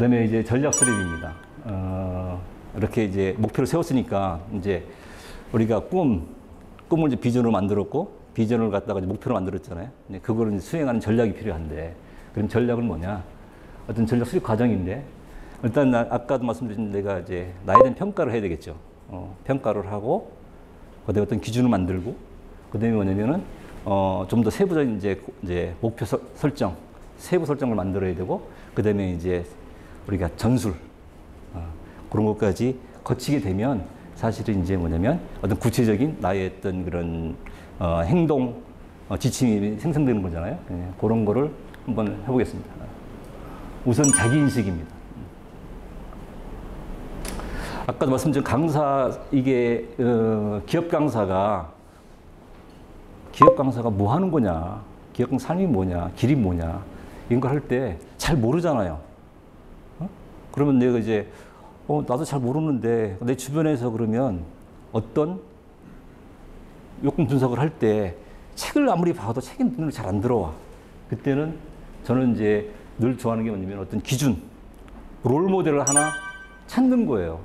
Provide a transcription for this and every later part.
그다음에 이제 전략 수립입니다. 이렇게 이제 목표를 세웠으니까 이제 우리가 꿈을 이제 비전으로 만들었고 비전을 갖다가 이제 목표로 만들었잖아요. 그거를 이제 수행하는 전략이 필요한데 그럼 전략은 뭐냐? 어떤 전략 수립 과정인데 일단 아까도 말씀드린 내가 이제 나에 대한 평가를 해야 되겠죠. 평가를 하고 그다음에 어떤 기준을 만들고 그다음에 뭐냐면은 좀 더 세부적인 이제 목표 설정, 세부 설정을 만들어야 되고 그다음에 이제 우리가 전술 그런 것까지 거치게 되면 사실은 이제 뭐냐면 어떤 구체적인 나의 어떤 그런 행동 지침이 생성되는 거잖아요. 예, 그런 거를 한번 해보겠습니다. 우선 자기인식입니다. 아까도 말씀드린 강사 이게 기업 강사가 뭐 하는 거냐, 기업 강사 삶이 뭐냐, 길이 뭐냐 이런 걸 할 때 잘 모르잖아요. 그러면 내가 이제 나도 잘 모르는데 내 주변에서 그러면 어떤 요건 분석을 할 때 책을 아무리 봐도 책이 눈에 잘 안 들어와. 그때는 저는 이제 늘 좋아하는 게 뭐냐면 어떤 기준, 롤 모델을 하나 찾는 거예요.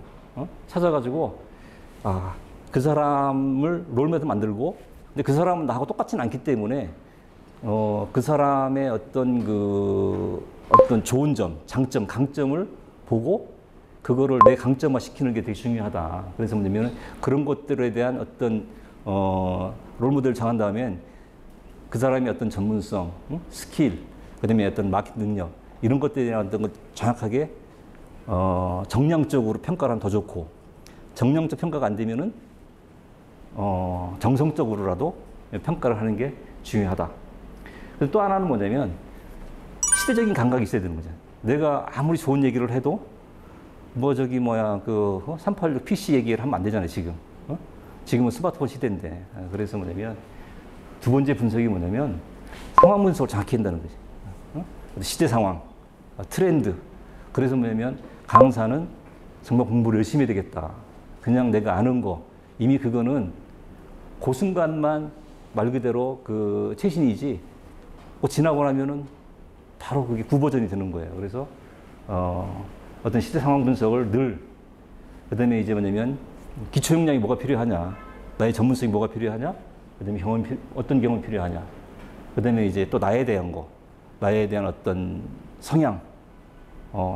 찾아가지고 그 사람을 롤 모델 만들고 근데 그 사람은 나하고 똑같지는 않기 때문에 그 사람의 어떤 어떤 좋은 점, 장점, 강점을 보고 그거를 내 강점화 시키는 게 되게 중요하다. 그래서 뭐냐면 그런 것들에 대한 어떤 롤모델을 정한 다음엔 그 사람의 어떤 전문성, 스킬, 그다음에 어떤 마케팅 능력 이런 것들에 대한 어떤 것 정확하게 정량적으로 평가를 하면 더 좋고 정량적 평가가 안 되면은 정성적으로라도 평가를 하는 게 중요하다. 그리고 또 하나는 뭐냐면 시대적인 감각이 있어야 되는 거죠. 내가 아무리 좋은 얘기를 해도 뭐 386 PC 얘기를 하면 안 되잖아요, 지금. 지금은 스마트폰 시대인데. 그래서 뭐냐면 두 번째 분석이 뭐냐면 상황 분석을 정확히 한다는 거지. 시대 상황, 트렌드. 그래서 뭐냐면 강사는 정말 공부를 열심히 해야 되겠다. 그냥 내가 아는 거 이미 그거는 그 순간만 말 그대로 최신이지 지나고 나면은 바로 그게 구버전이 되는 거예요. 그래서 어떤 시대 상황 분석을 늘 그다음에 이제 뭐냐면 기초 역량이 뭐가 필요하냐, 나의 전문성이 뭐가 필요하냐, 그다음에 어떤 경험이 필요하냐, 그다음에 이제 또 나에 대한 거, 나에 대한 어떤 성향,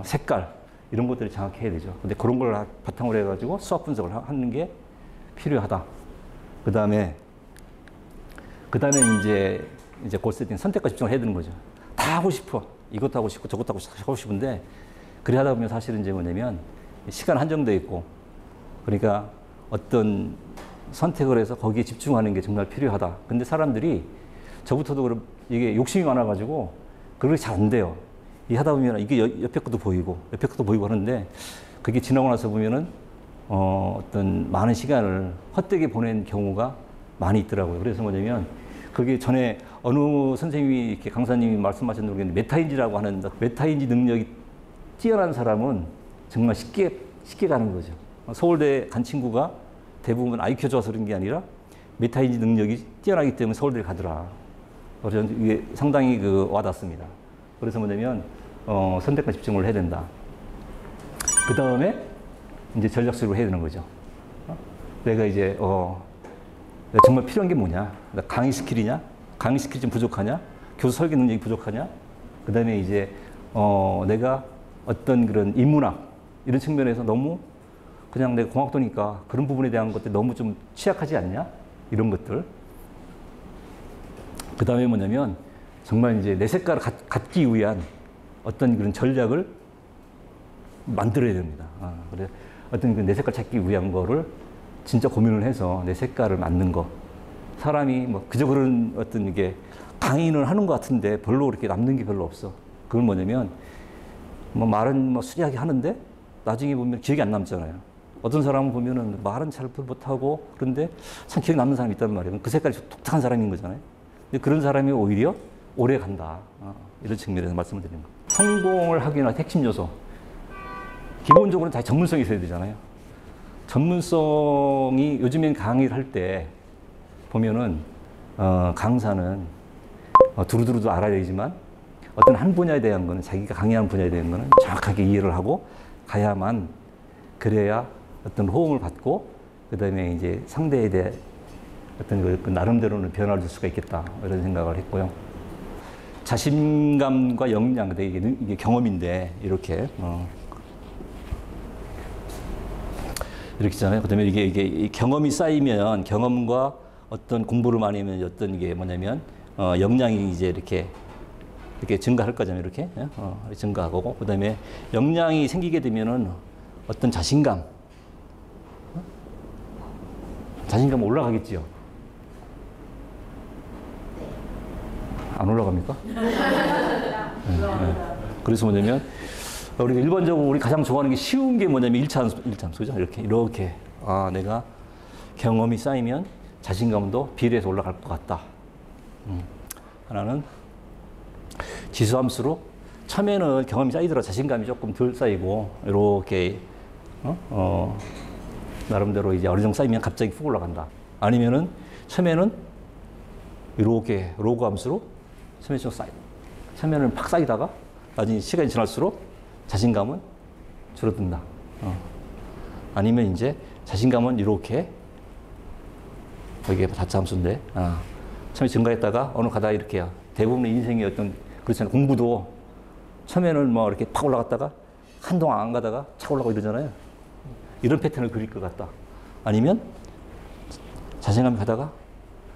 색깔 이런 것들을 정확히 해야 되죠. 근데 그런 걸 바탕으로 해가지고 수학 분석을 하는 게 필요하다. 그다음에 이제 골 세팅 선택과 집중을 해야 되는 거죠. 다 하고 싶어. 이것도 하고 싶고 저것도 하고 싶은데 그래 하다 보면 사실은 이제 뭐냐면 시간 한정돼 있고 그러니까 어떤 선택을 해서 거기에 집중하는 게 정말 필요하다. 근데 사람들이 저부터도 이게 욕심이 많아가지고 그렇게 잘 안 돼요. 이 하다 보면 이게 옆에 것도 보이고 하는데 그게 지나고 나서 보면은 어떤 많은 시간을 헛되게 보낸 경우가 많이 있더라고요. 그래서 뭐냐면 그게 전에 어느 선생님이 이렇게 강사님이 말씀하셨는데 모르겠는데 메타인지라고 하는 메타인지 능력이 뛰어난 사람은 정말 쉽게 가는 거죠. 서울대 간 친구가 대부분 IQ가 좋아서 그런 게 아니라 메타인지 능력이 뛰어나기 때문에 서울대를 가더라. 그래서 이게 상당히 와닿습니다. 그래서 뭐냐면 선택과 집중을 해야 된다. 그 다음에 이제 전략 수립을 해야 되는 거죠. 내가 이제 내가 정말 필요한 게 뭐냐? 강의 스킬이냐? 강의 스킬이 좀 부족하냐? 교수 설계 능력이 부족하냐? 그 다음에 이제 내가 어떤 그런 인문학 이런 측면에서 너무 그냥 내가 공학도니까 그런 부분에 대한 것들 너무 좀 취약하지 않냐? 이런 것들. 그 다음에 뭐냐면 정말 이제 내 색깔을 갖기 위한 어떤 그런 전략을 만들어야 됩니다. 그래 어떤 내 색깔 찾기 위한 거를 진짜 고민을 해서 내 색깔을 맞는 거. 사람이 뭐 그저 그런 어떤 이게 강의를 하는 것 같은데 별로 그렇게 남는 게 별로 없어. 그건 뭐냐면 뭐 말은 뭐 수리하게 하는데 나중에 보면 기억이 안 남잖아요. 어떤 사람은 보면은 말은 잘 못하고 그런데 참 기억에 남는 사람이 있단 말이에요. 그 색깔이 독특한 사람인 거잖아요. 근데 그런 사람이 오히려 오래 간다. 이런 측면에서 말씀을 드리는 거예요. 성공을 하기 위한 핵심 요소. 기본적으로는 다 전문성이 있어야 되잖아요. 전문성이 요즘엔 강의를 할 때 보면은 강사는 두루두루도 알아야 되지만 어떤 한 분야에 대한 거는 자기가 강의하는 분야에 대한 거는 정확하게 이해를 하고 가야만 그래야 어떤 호응을 받고 그다음에 이제 상대에 대해 어떤 그 나름대로는 변화를 줄 수가 있겠다 이런 생각을 했고요. 자신감과 역량, 이게 경험인데 이렇게 이렇게 있잖아요. 그다음에 이게 경험이 쌓이면 경험과 어떤 공부를 많이 하면 어떤 게 뭐냐면 역량이 이제 이렇게 증가할 거잖아요. 이렇게 증가하고 그다음에 역량이 생기게 되면은 어떤 자신감 올라가겠지요. 안 올라갑니까? 네. 그래서 뭐냐면 우리가 일반적으로 우리 가장 좋아하는 게 쉬운 게 뭐냐면 일차함수죠. 이렇게 내가 경험이 쌓이면 자신감도 비례해서 올라갈 것 같다. 하나는 지수함수로 처음에는 경험이 쌓이더라도 자신감이 조금 덜 쌓이고 이렇게 나름대로 이제 어느 정도 쌓이면 갑자기 훅 올라간다. 아니면은 처음에는 이렇게 로그 함수로 처음에는 팍 쌓이다가 나중에 시간이 지날수록 자신감은 줄어든다. 아니면 이제 자신감은 이렇게 여기에 다차함수인데 처음에 증가했다가 어느 가다가 이렇게요. 대부분의 인생의 어떤 그렇잖아요. 공부도 처음에는 뭐 이렇게 팍 올라갔다가 한동안 안 가다가 착 올라가고 이러잖아요. 이런 패턴을 그릴 것 같다. 아니면 자신감이 가다가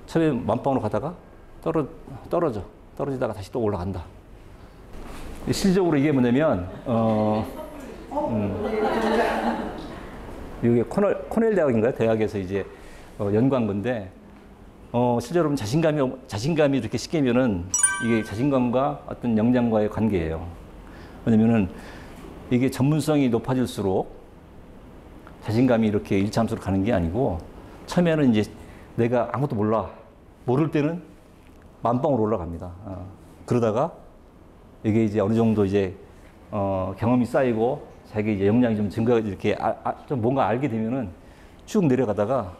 처음에 만빵으로 가다가 떨어지다가 다시 또 올라간다. 실질적으로 이게 뭐냐면 이게 코넬 대학인가요? 대학에서 이제 연구한 건데 실제로 자신감이 이렇게 시키면은 이게 자신감과 어떤 역량과의 관계예요. 왜냐면은 이게 전문성이 높아질수록 자신감이 이렇게 일차함수로 가는 게 아니고 처음에는 이제 내가 아무것도 모를 때는 만방으로 올라갑니다. 그러다가 이게 이제 어느 정도 이제 경험이 쌓이고 자기 이제 역량이 좀 증가 이렇게 좀 뭔가 알게 되면은 쭉 내려가다가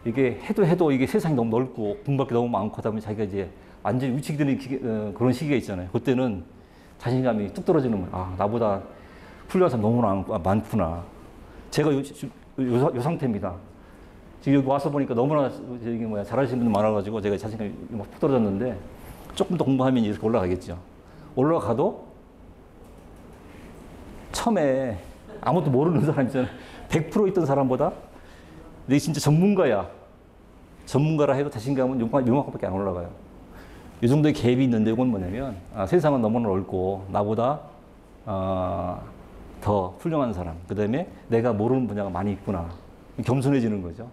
이게 해도 이게 세상이 너무 넓고 공부할 게 너무 많고 하다 보면 자기가 이제 완전히 위축이 되는 그런 시기가 있잖아요. 그때는 자신감이 뚝 떨어지는 거예요. 나보다 훌륭한 사람 너무나 많구나. 제가 요 상태입니다. 지금 여기 와서 보니까 너무나 잘하시는 분들 많아가지고 제가 자신감이 막 푹 떨어졌는데 조금 더 공부하면 이렇게 올라가겠죠. 올라가도 처음에 아무것도 모르는 사람 있잖아요. 100% 있던 사람보다 내 진짜 전문가라 해도 자신감은 요만큼밖에 안 올라가요. 이 정도의 갭이 있는데 이건 뭐냐면 세상은 너무나 넓고 나보다 더 훌륭한 사람, 그 다음에 내가 모르는 분야가 많이 있구나. 겸손해지는 거죠.